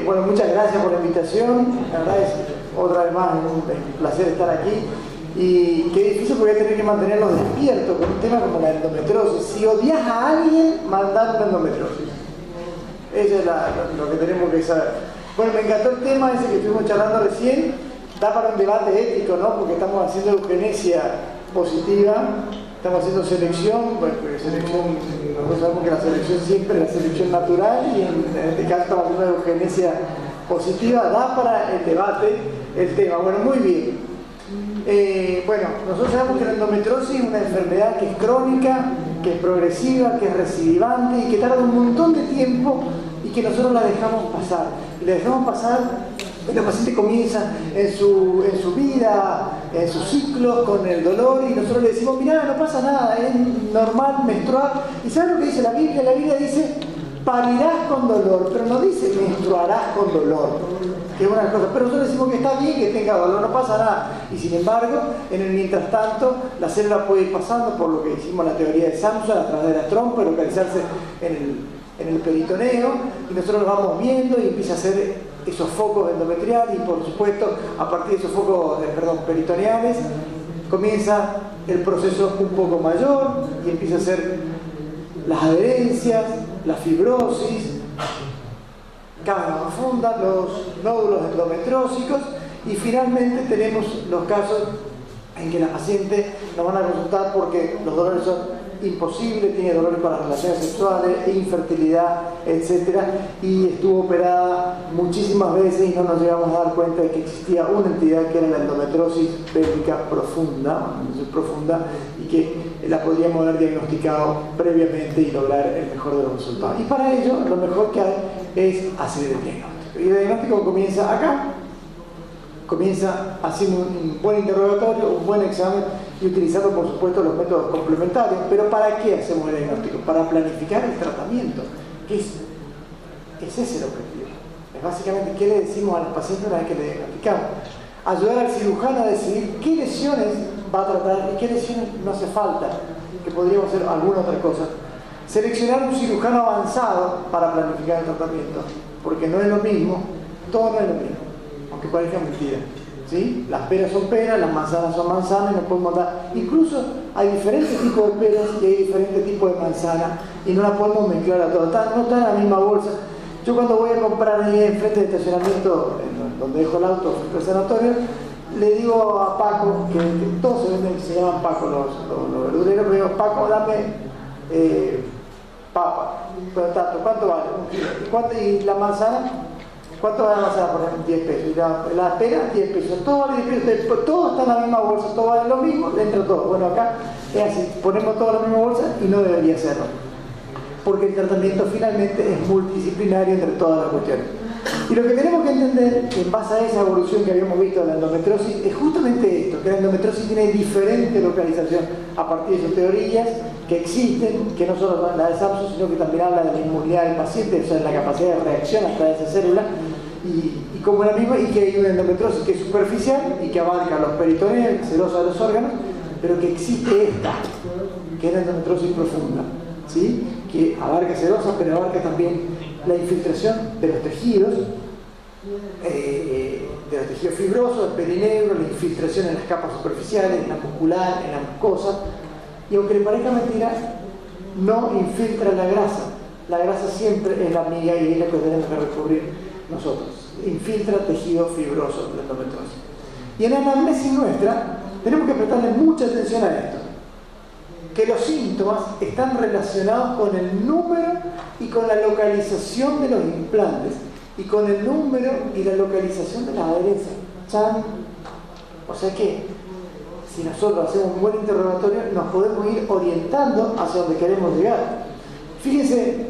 bueno, muchas gracias por la invitación. La verdad es otra vez más un placer estar aquí. Y qué difícil porque voy a tener que mantenerlos despiertos con un tema como la endometriosis. Si odias a alguien, mandar una endometriosis. Eso es lo que tenemos que saber. Bueno, me encantó el tema ese que estuvimos charlando recién. Da para un debate ético, ¿no? Porque estamos haciendo eugenesia positiva, estamos haciendo selección, bueno, porque selección, nosotros sabemos que la selección siempre es la selección natural y en este caso estamos haciendo eugenesia positiva. Da para el debate el tema. Bueno, muy bien. Bueno, nosotros sabemos que la endometriosis es una enfermedad que es crónica, que es progresiva, que es recidivante y que tarda un montón de tiempo y que nosotros la dejamos pasar. Y la dejamos pasar, el paciente comienza en su vida, en su ciclo, con el dolor y nosotros le decimos, mirá, no pasa nada, es normal menstruar. ¿Y sabes lo que dice la Biblia? La Biblia dice, parirás con dolor, pero no dice menstruarás con dolor, que es una cosa. Pero nosotros decimos que está bien que tenga dolor, no pasa nada. Y sin embargo, en el mientras tanto, la célula puede ir pasando por lo que hicimos la teoría de Samson, a través de la trompa, localizarse en el peritoneo, y nosotros lo vamos viendo y empieza a hacer esos focos endometriales y por supuesto, a partir de esos focos peritoneales, comienza el proceso un poco mayor y empieza a ser las adherencias, la fibrosis, cada vez más profunda, los nódulos endometriósicos y finalmente tenemos los casos en que la paciente nos van a consultar porque los dolores son imposibles, tiene dolores para las relaciones sexuales, infertilidad, etc. Y estuvo operada muchísimas veces y no nos llegamos a dar cuenta de que existía una entidad que era la endometriosis pélvica profunda, y que la podríamos haber diagnosticado previamente y lograr el mejor de los resultados. Y para ello, lo mejor que hay es hacer el diagnóstico. Y el diagnóstico comienza acá, comienza haciendo un buen interrogatorio, un buen examen y utilizando por supuesto los métodos complementarios. Pero ¿para qué hacemos el diagnóstico? Para planificar el tratamiento, que es ese el objetivo. Es básicamente qué le decimos a los pacientes una vez que le diagnosticamos. Ayudar al cirujano a decidir qué lesiones va a tratar y qué lesiones no hace falta, que podríamos hacer alguna otra cosa. Seleccionar un cirujano avanzado para planificar el tratamiento, porque no es lo mismo, todo no es lo mismo, aunque parezca mentira, ¿sí? Las peras son peras, las manzanas son manzanas, no podemos dar. Incluso hay diferentes tipos de peras y hay diferentes tipos de manzanas y no las podemos mezclar a todas, no están en la misma bolsa. Yo cuando voy a comprar ahí enfrente del estacionamiento, donde dejo el auto, frente al sanatorio, le digo a Paco, que todos se llaman Paco los verduleros, me digo, Paco, dame papa, pero tanto, ¿cuánto vale? ¿Y la manzana? ¿Cuánto vale la manzana? Por ejemplo, 10 pesos. Y la pera, 10 pesos. Todo vale 10 pesos. Todo está en la misma bolsa, todo vale lo mismo, dentro todo. Bueno, acá es así, ponemos todo en la misma bolsa y no debería serlo. Porque el tratamiento finalmente es multidisciplinario entre todas las cuestiones. Y lo que tenemos que entender, en base a esa evolución que habíamos visto de la endometriosis, es justamente esto, que la endometriosis tiene diferente localización a partir de sus teorías que existen, que no solo son la de Samson, sino que también habla de la inmunidad del paciente, o sea, de la capacidad de reacción hasta esa célula, y como la misma, y que hay una endometriosis que es superficial y que abarca los peritoneos, la serosa de los órganos, pero que existe esta, que es la endometriosis profunda, ¿sí? Que abarca serosa, pero abarca también la infiltración de los tejidos fibrosos, el perineo, la infiltración en las capas superficiales, en la muscular, en la mucosa, y aunque le parezca mentira, no infiltra la grasa. La grasa siempre es la amiga y es la que tenemos que recubrir nosotros. Infiltra tejido fibroso de la endometriosis. Y en la anamnesis nuestra tenemos que prestarle mucha atención a esto, que los síntomas están relacionados con el número y con la localización de los implantes y con el número y la localización de las adherencias. ¿Chan? O sea que si nosotros hacemos un buen interrogatorio nos podemos ir orientando hacia donde queremos llegar. Fíjense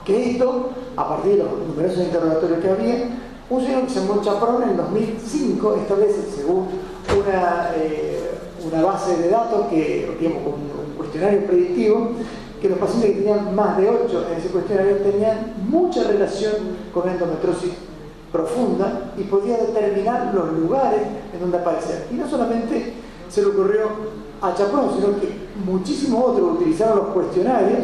que esto, a partir de los numerosos interrogatorios que había, un señor que se llamó Chaprón en el 2005 establece, según una base de datos que, digamos, con un cuestionario predictivo, que los pacientes que tenían más de 8 en ese cuestionario tenían mucha relación con la endometriosis profunda y podía determinar los lugares en donde aparecía. Y no solamente se le ocurrió a Chaprón, sino que muchísimos otros utilizaron los cuestionarios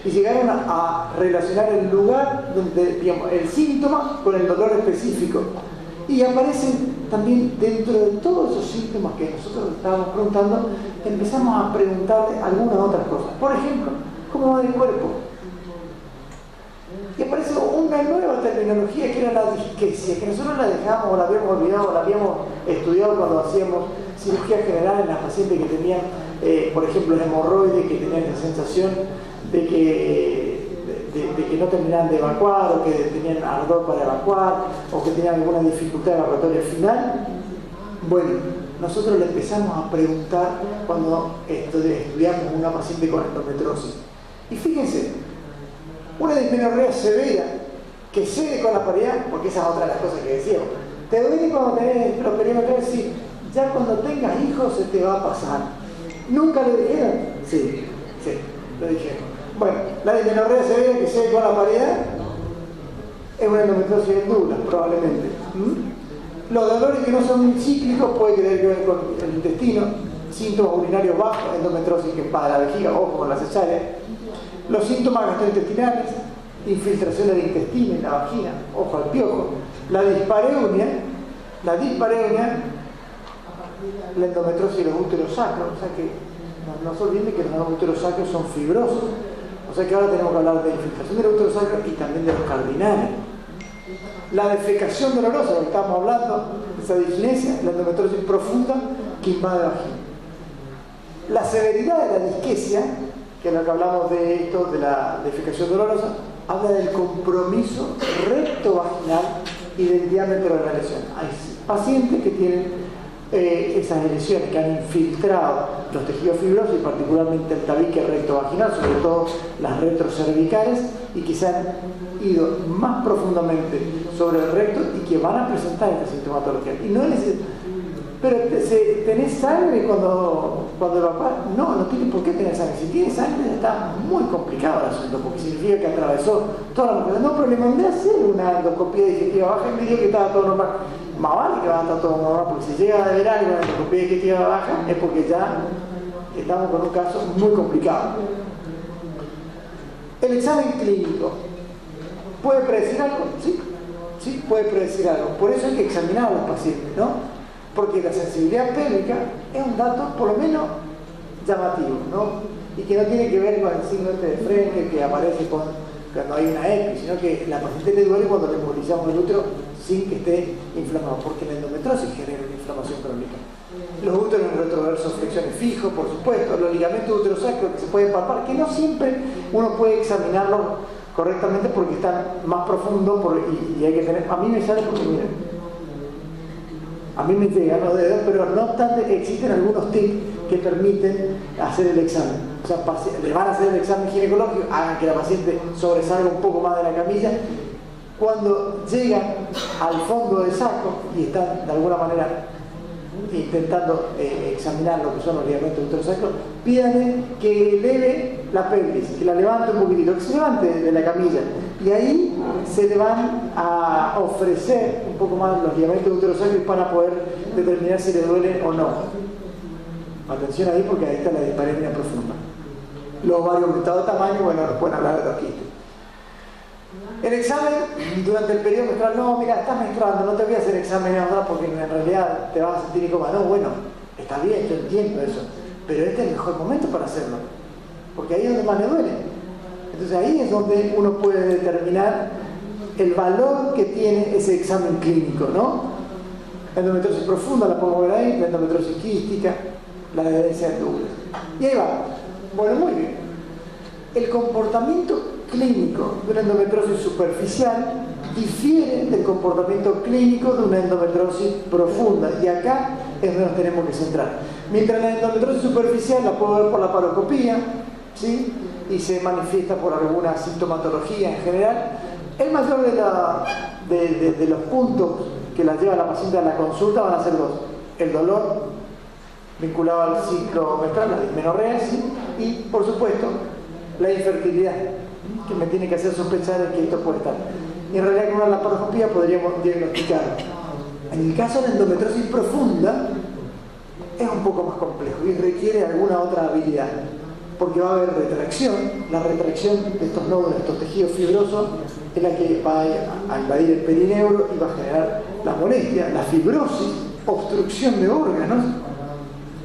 y llegaron a relacionar el lugar, donde, digamos, el síntoma con el dolor específico. Y aparecen también dentro de todos esos síntomas que nosotros estábamos preguntando, empezamos a preguntarle algunas otras cosas. Por ejemplo, ¿cómo va el cuerpo? Y aparece una nueva terminología que era la disquesia, que nosotros la dejábamos o la habíamos olvidado, o la habíamos estudiado cuando hacíamos cirugía general en las pacientes que tenían, por ejemplo, hemorroides, que tenían la sensación de que no terminaban de evacuar, o que tenían ardor para evacuar, o que tenían alguna dificultad evacuatoria final. Bueno, nosotros le empezamos a preguntar cuando estudiamos una paciente con endometriosis. Y fíjense, una dismenorrea severa que cede con la paridad, porque esa es otra de las cosas que decíamos. ¿Te duele cuando tenés properiometría? Sí, ya cuando tengas hijos se te va a pasar. ¿Nunca lo dijeron? Sí, lo dijeron. Bueno, la dismenorrea severa que cede con la paridad es una endometriosis en Douglas, probablemente. Los dolores que no son cíclicos pueden tener que ver con el intestino, síntomas urinarios bajos, endometriosis que es para la vejiga, ojo con la cesárea. Los síntomas gastrointestinales, infiltración del intestino en la vagina, ojo al piojo. La dispareunia, la endometriosis y los úteros sacros, o sea que no se olviden que los úteros sacros son fibrosos, o sea que ahora tenemos que hablar de infiltración del útero sacro y también de los cardinales. La defecación dolorosa, lo que estamos hablando, esa disnesia, la endometriosis profunda que invade la vagina. La severidad de la disquesia, que es lo que hablamos de esto, de la defecación dolorosa, habla del compromiso recto-vaginal y del diámetro de la lesión. Hay pacientes que tienen esas lesiones que han infiltrado los tejidos fibrosos y particularmente el tabique recto-vaginal, sobre todo las retrocervicales, y que se han ido más profundamente sobre el recto y que van a presentar esta sintomatología. Y no es pero ¿tenés sangre cuando evacuás? No tiene por qué tener sangre. Si tiene sangre ya está muy complicado el asunto, porque significa que atravesó toda la mucosa. No, pero le mandé a hacer una endoscopía digestiva baja y me dijo que estaba todo normal. Más vale que va a estar todo normal, porque si llega a ver algo en la endoscopía digestiva baja es porque ya estamos con un caso muy complicado. El examen clínico ¿puede predecir algo? Sí, puede predecir algo. Por eso hay que examinar a los pacientes, ¿no? Porque la sensibilidad pélvica es un dato por lo menos llamativo, ¿no? Y que no tiene que ver con el signo de frente que aparece cuando hay una EPI, sino que la paciente le duele cuando le movilizamos el útero sin que esté inflamado, porque la endometriosis genera una inflamación crónica. Los úteros en retroverso, flexiones fijos, por supuesto, los ligamentos uterosacros que se pueden palpar, que no siempre uno puede examinarlos correctamente porque están más profundos y hay que tener. A mí me sale porque, miren, a mí me llegan los dedos, pero no obstante existen algunos tips que permiten hacer el examen. O sea, le van a hacer el examen ginecológico, hagan que la paciente sobresalga un poco más de la camilla. Cuando llegan al fondo del saco y están de alguna manera intentando examinar lo que son los ligamentos uterosacros, pídanle que eleve la pelvis, que la levante un poquitito, que se levante de la camilla, y ahí se le van a ofrecer un poco más los ligamentos uterosacros para poder determinar si le duele o no. Atención ahí, porque ahí está la dispareunia profunda. Los ovarios aumentados de tamaño, bueno, nos pueden hablar de los quistes. El examen durante el periodo menstrual, no, mira, estás menstruando, no te voy a hacer examen ahora porque en realidad te vas a sentir incómoda. No, bueno, está bien, yo entiendo eso, pero este es el mejor momento para hacerlo, porque ahí es donde más le duele. Entonces ahí es donde uno puede determinar el valor que tiene ese examen clínico, ¿no? La endometriosis profunda la podemos ver ahí, la endometriosis quística, la adherencia de Douglas. Y ahí va. Bueno, muy bien. El comportamiento clínico de una endometriosis superficial difiere del comportamiento clínico de una endometriosis profunda, y acá es donde nos tenemos que centrar. Mientras la endometriosis superficial la puedo ver por la paroscopía, ¿sí? Y se manifiesta por alguna sintomatología en general, el mayor de los puntos que la lleva la paciente a la consulta van a ser dos: el dolor vinculado al ciclo menstrual, la dismenorrea, ¿sí? Y por supuesto la infertilidad, que me tiene que hacer sospechar de que esto puede estar. Y en realidad con una laparoscopía podríamos diagnosticarlo. En el caso de la endometriosis profunda es un poco más complejo y requiere alguna otra habilidad. porque va a haber retracción. La retracción de estos nódulos, de estos tejidos fibrosos, es la que va a invadir el perineuro y va a generar la molestia, la fibrosis, obstrucción de órganos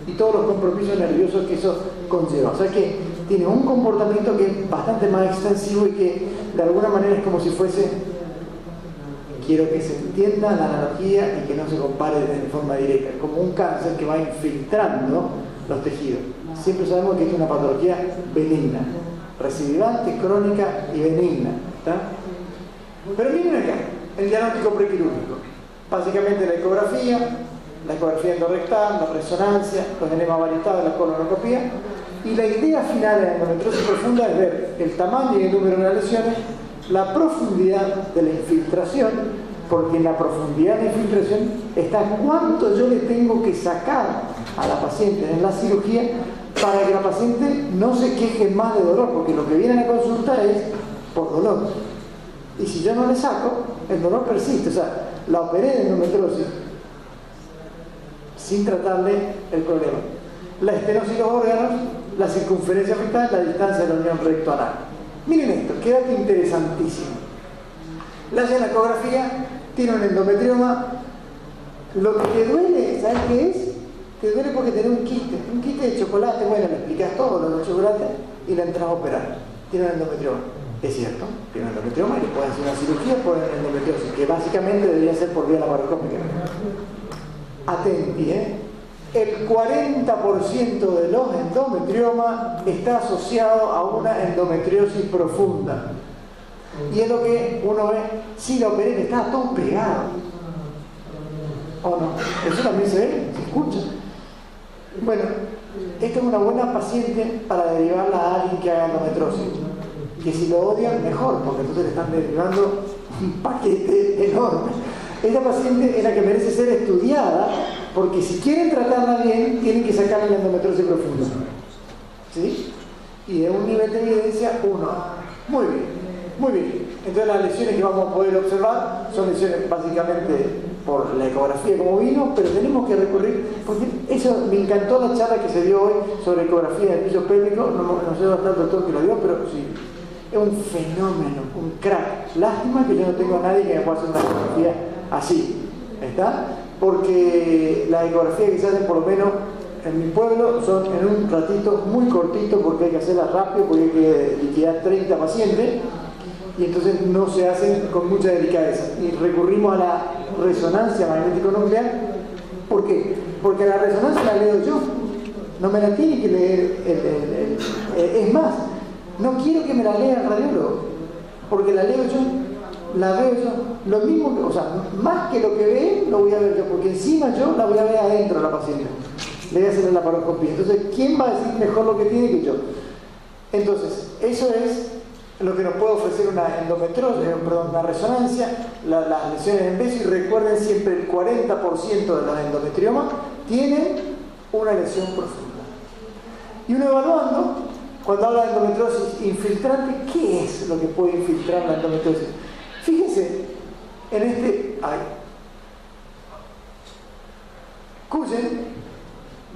y todos los compromisos nerviosos que eso conlleva. O sea que tiene un comportamiento que es bastante más extensivo y que de alguna manera es como si fuese, quiero que se entienda la analogía y que no se compare de forma directa, como un cáncer que va infiltrando los tejidos. Siempre sabemos que es una patología benigna, recidivante, crónica y benigna, ¿está? Pero miren acá, el diagnóstico prequirúrgico. Básicamente la ecografía endorrectal, la resonancia, los enemas varietados, la colonoscopía. Y la idea final de la endometriosis profunda es ver el tamaño y el número de las lesiones, la profundidad de la infiltración, porque en la profundidad de la infiltración está cuánto yo le tengo que sacar a la paciente en la cirugía para que la paciente no se queje más de dolor, porque lo que viene a la consulta es por dolor. Y si yo no le saco, el dolor persiste. O sea, la operé de endometriosis sin tratarle el problema. La estenosis de los órganos, la circunferencia afectada, la distancia de la unión recto-anal. Miren esto, qué dato interesantísimo. Le hacen la ecografía, tiene un endometrioma. Lo que te duele, ¿sabes qué es? Te duele porque tenés un quiste de chocolate. Bueno, le explicas todo lo del chocolate y la entras a operar. Tiene un endometrioma. Es cierto, tiene un endometrioma y le pueden hacer una cirugía por endometriosis, que básicamente debería ser por vía laparoscópica. Atenti, el 40% de los endometriomas está asociado a una endometriosis profunda. Y es lo que uno ve, si la operé, que está todo pegado. ¿O no? Eso también se ve, se escucha. Bueno, esta es una buena paciente para derivarla a alguien que haga endometriosis. Que si lo odian, mejor, porque entonces le están derivando un paquete enorme. Esta paciente es la que merece ser estudiada, porque si quieren tratarla bien, tienen que sacarle la endometriosis profunda. ¿Sí? Y de un nivel de evidencia 1. Muy bien, muy bien. Entonces las lesiones que vamos a poder observar son lesiones básicamente por la ecografía como vino, pero tenemos que recurrir, porque eso me encantó la charla que se dio hoy sobre ecografía del piso pélvico. No sé bastante el doctor que lo dio, pero sí. Es un fenómeno, un crack. Lástima que yo no tengo a nadie que me pueda hacer una ecografía así, ¿está? Porque la ecografía que se hacen, por lo menos en mi pueblo, son en un ratito muy cortito, porque hay que hacerla rápido, porque hay que liquidar 30 pacientes, y entonces no se hacen con mucha delicadeza. Y recurrimos a la resonancia magnético-nuclear. ¿Por qué? Porque la resonancia la leo yo, no me la tiene que leer es más, no quiero que me la lea el radiólogo, porque la leo yo, la veo yo, lo mismo que, o sea, más que lo que ve, lo voy a ver yo, porque encima yo la voy a ver adentro de la paciente. Le voy a hacer la laparoscopía. Entonces, ¿quién va a decir mejor lo que tiene que yo? Entonces, eso es lo que nos puede ofrecer una resonancia, las lesiones en beso. Y recuerden siempre, el 40% de los endometriomas tienen una lesión profunda. Y uno evaluando, cuando habla de endometriosis infiltrante, ¿qué es lo que puede infiltrar la endometriosis? Fíjense, en Kuyen,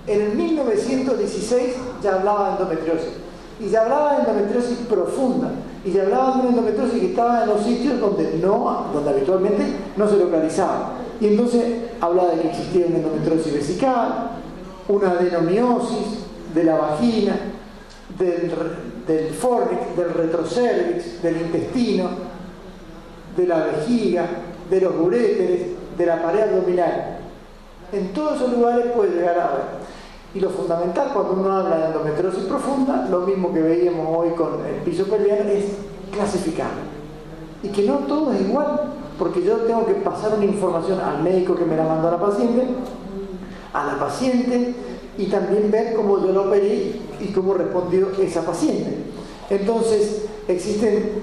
en el 1916 ya hablaba de endometriosis. Y ya hablaba de endometriosis profunda. Y ya hablaba de una endometriosis que estaba en los sitios donde habitualmente no se localizaba. Y entonces hablaba de que existía una endometriosis vesical, una adenomiosis de la vagina, del fornix, del retrocervix, del intestino, de la vejiga, de los uréteres, de la pared abdominal. En todos esos lugares puede llegar a haber. Y lo fundamental cuando uno habla de endometriosis profunda, lo mismo que veíamos hoy con el piso pelviano, es clasificar. Y que no todo es igual, porque yo tengo que pasar una información al médico que me la mandó a la paciente, y también ver cómo yo lo operé y cómo respondió esa paciente. Entonces, existen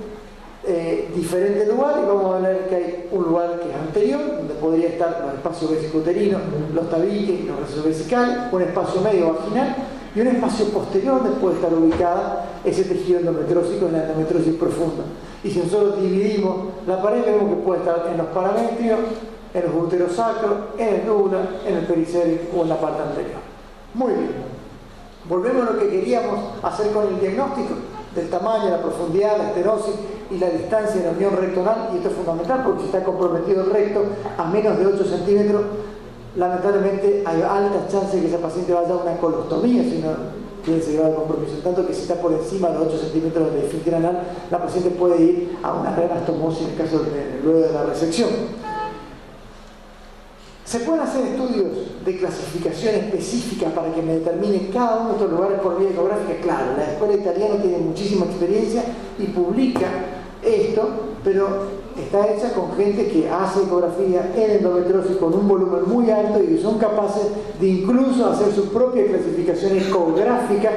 diferentes lugares. Vamos a ver que hay un lugar que es anterior, donde podría estar los espacios vesicuterinos, los tabiques, los recesos vesicales, un espacio medio vaginal y un espacio posterior donde puede estar ubicada ese tejido endometriósico en la endometriosis profunda. Y si nosotros dividimos la pared, vemos que puede estar en los paramétricos, en los úteros sacros, en el dura, en el pericérvico o en la parte anterior. Muy bien. Volvemos a lo que queríamos hacer con el diagnóstico del tamaño, la profundidad, la estenosis y la distancia de la unión rectonal, y esto es fundamental porque si está comprometido el recto a menos de 8 centímetros, lamentablemente hay altas chances de que esa paciente vaya a una colostomía si no tiene ese grado de compromiso. En tanto que si está por encima de los 8 centímetros de esfínter anal, la paciente puede ir a una gran anastomosis en el caso luego de la resección. Se pueden hacer estudios de clasificación específica para que me determine cada uno de estos lugares por vía ecográfica. Claro, la escuela italiana tiene muchísima experiencia y publica esto, pero está hecha con gente que hace ecografía en endometriosis con un volumen muy alto y que son capaces de incluso hacer su propia clasificación ecográfica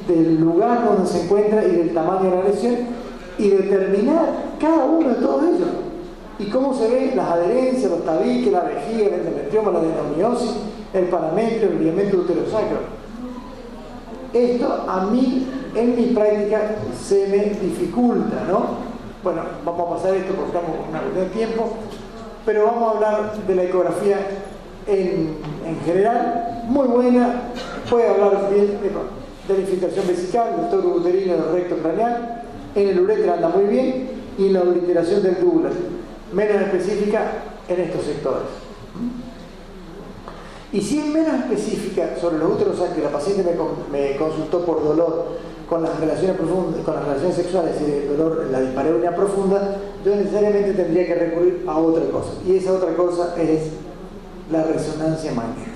del lugar donde se encuentra y del tamaño de la lesión y determinar cada uno de todos ellos. Y cómo se ven las adherencias, los tabiques, la vejiga, el endometrioma, la adenomiosis, el parametrio, el ligamento uterosacro. Esto a mí, en mi práctica, se me dificulta, ¿no? Bueno, vamos a pasar esto porque estamos con una cuestión de tiempo, pero vamos a hablar de la ecografía en general, muy buena, puede hablar bien de la infiltración vesical, del toro uterino, del recto craneal, en el uréter anda muy bien, y en la obliteración del tubular, menos específica en estos sectores. Y si es menos específica sobre los úteros sacros, la paciente me consultó por dolor con las relaciones profundas, con las relaciones sexuales y de dolor en la dispareunia profunda, yo necesariamente tendría que recurrir a otra cosa. Y esa otra cosa es la resonancia magnética.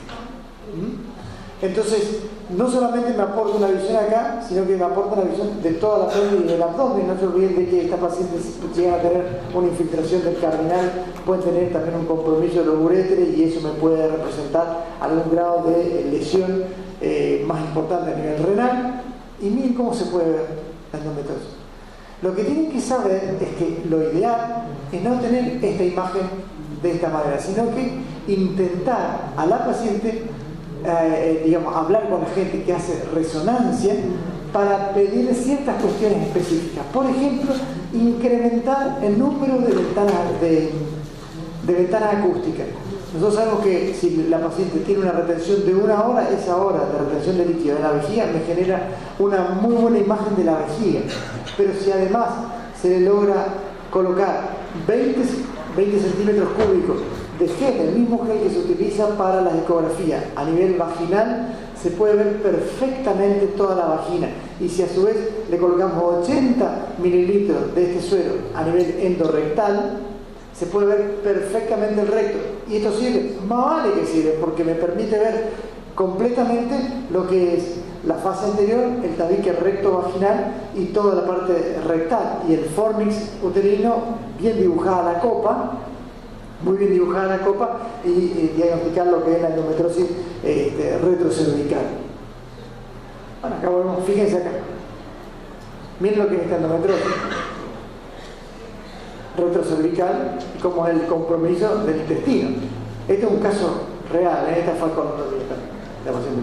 Entonces, no solamente me aporta una visión acá, sino que me aporta una visión de toda la pelvis y del abdomen. No se olviden de que estas pacientes, si llegan a tener una infiltración del cardinal, pueden tener también un compromiso de los uréteres y eso me puede representar algún grado de lesión más importante a nivel renal. Y miren cómo se puede ver la endometriosis. Lo que tienen que saber es que lo ideal es no tener esta imagen de esta manera, sino que intentar a la paciente hablar con la gente que hace resonancia para pedir ciertas cuestiones específicas. Por ejemplo, incrementar el número de ventanas acústicas. Nosotros sabemos que si la paciente tiene una retención de 1 hora, esa hora de retención de líquido en la vejiga me genera una muy buena imagen de la vejiga. Pero si además se le logra colocar 20 centímetros cúbicos de gel, el mismo gel que se utiliza para las ecografías a nivel vaginal, se puede ver perfectamente toda la vagina. Y si a su vez le colocamos 80 mililitros de este suero a nivel endorrectal, se puede ver perfectamente el recto. Y esto sirve, más vale que sirve, porque me permite ver completamente lo que es la fase anterior, el tabique recto vaginal y toda la parte rectal. Y el fornix uterino, bien dibujada la copa, muy bien dibujada la copa, y diagnosticar lo que es la endometriosis retrocervical. Bueno, acá volvemos, fíjense acá. Miren lo que es esta endometriosis retrocervical y cómo es el compromiso del intestino. Este es un caso real, esta fue colonoscopia de la paciente.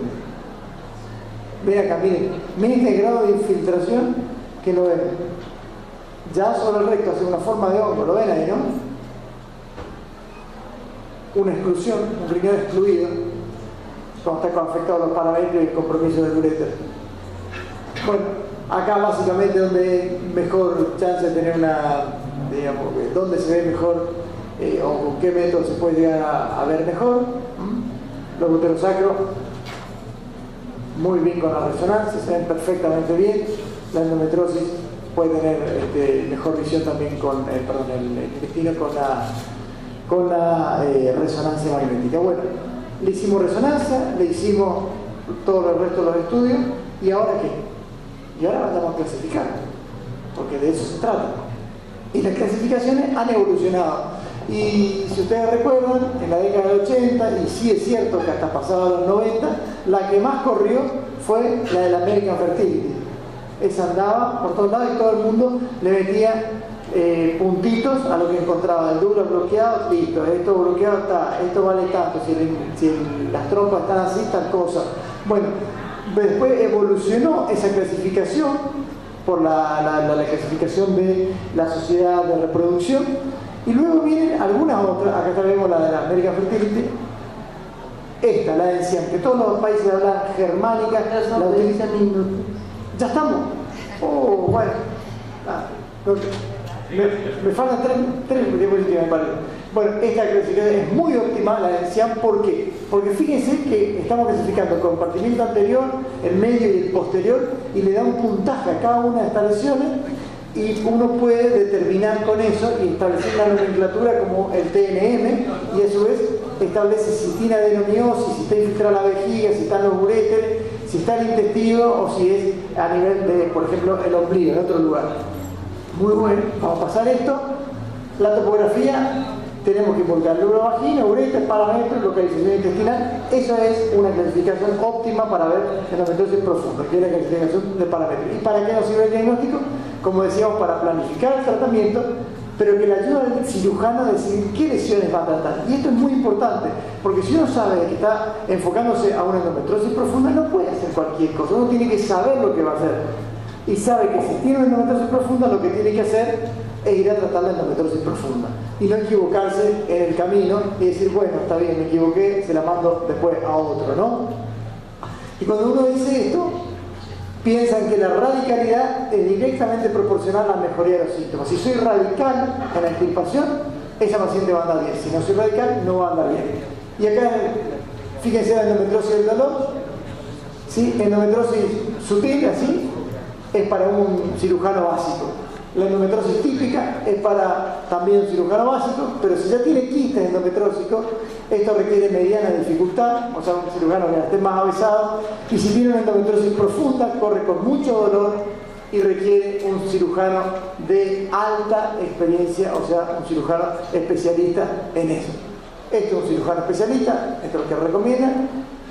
Ven acá, miren este grado de infiltración que lo ven. Ya sobre el recto hace una forma de hongo, lo ven ahí, ¿no? Una exclusión, un riñón excluido, cuando está afectado los paramétricos y el compromiso del uréter. Bueno, acá básicamente donde hay mejor chance de tener donde se ve mejor o con qué método se puede llegar a ver mejor. Los uterosacros, muy bien con la resonancia, se ven perfectamente bien. La endometriosis puede tener mejor visión también con el intestino con la resonancia magnética. Bueno, le hicimos resonancia, le hicimos todo el resto de los estudios, ¿y ahora qué? Y ahora vamos a clasificar, porque de eso se trata. Y las clasificaciones han evolucionado. Y si ustedes recuerdan, en la década del 80, y sí es cierto que hasta pasado los 90, la que más corrió fue la de la American Fertility. Esa andaba por todos lados y todo el mundo le metía puntitos a lo que encontraba. El duro bloqueado, listo, esto bloqueado está, esto vale tanto, si las trompas están así, tal cosa. Bueno, después evolucionó esa clasificación por la clasificación de la Sociedad de Reproducción, y luego vienen algunas otras. Acá vemos la de la American Fertility, esta, la enciam, que todos los países hablan germánica, la utilizan. ¿Ya estamos? Oh, bueno. Me faltan tres diapositivas, me parece. Bueno, esta clasificación es muy óptima, la enciam, ¿por qué? Porque fíjense que estamos clasificando el compartimiento anterior, el medio y el posterior, y le da un puntaje a cada una de estas lesiones, y uno puede determinar con eso y establecer la nomenclatura como el TNM, y a su vez establece si tiene adenomiosis, si está infiltrada la vejiga, si están los uréteres, si está el intestino o si es a nivel de, por ejemplo, el ombligo, en otro lugar. Muy bueno, vamos a pasar esto. La topografía, tenemos que involucrar el urovagina, ureter, parámetros, localización intestinal. Eso es una clasificación óptima para ver endometriosis profunda, que es la clasificación de parámetros. ¿Y para qué nos sirve el diagnóstico? Como decíamos, para planificar el tratamiento, pero que le ayuda al cirujano a decidir qué lesiones va a tratar. Y esto es muy importante, porque si uno sabe que está enfocándose a una endometriosis profunda, no puede hacer cualquier cosa. Uno tiene que saber lo que va a hacer. Y sabe que si tiene una endometriosis profunda, lo que tiene que hacer es ir a tratar la endometriosis profunda. Y no equivocarse en el camino y decir, bueno, está bien, me equivoqué, se la mando después a otro, ¿no? Y cuando uno dice esto, piensan que la radicalidad es directamente proporcional a la mejoría de los síntomas. Si soy radical en la extirpación, esa paciente va a andar bien. Si no soy radical, no va a andar bien. Y acá, fíjense la endometriosis del dolor, ¿sí? Endometriosis sutil, así, es para un cirujano básico. La endometriosis típica es para también un cirujano básico, pero si ya tiene quistes endometrósicos, esto requiere mediana dificultad, o sea, un cirujano que esté más avisado, y si tiene una endometriosis profunda, corre con mucho dolor y requiere un cirujano de alta experiencia, o sea, un cirujano especialista en eso. Esto es un cirujano especialista, esto es lo que recomienda.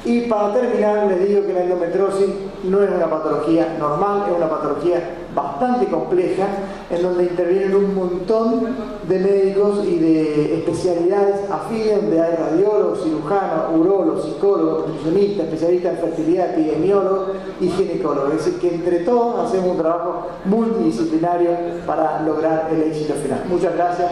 Y para terminar, les digo que la endometriosis no es una patología normal, es una patología bastante compleja, en donde intervienen un montón de médicos y de especialidades afines, donde hay radiólogos, cirujanos, urólogos, psicólogos, nutricionistas, especialistas en fertilidad, epidemiólogos y ginecólogos. Es decir, que entre todos hacemos un trabajo multidisciplinario para lograr el éxito final. Muchas gracias.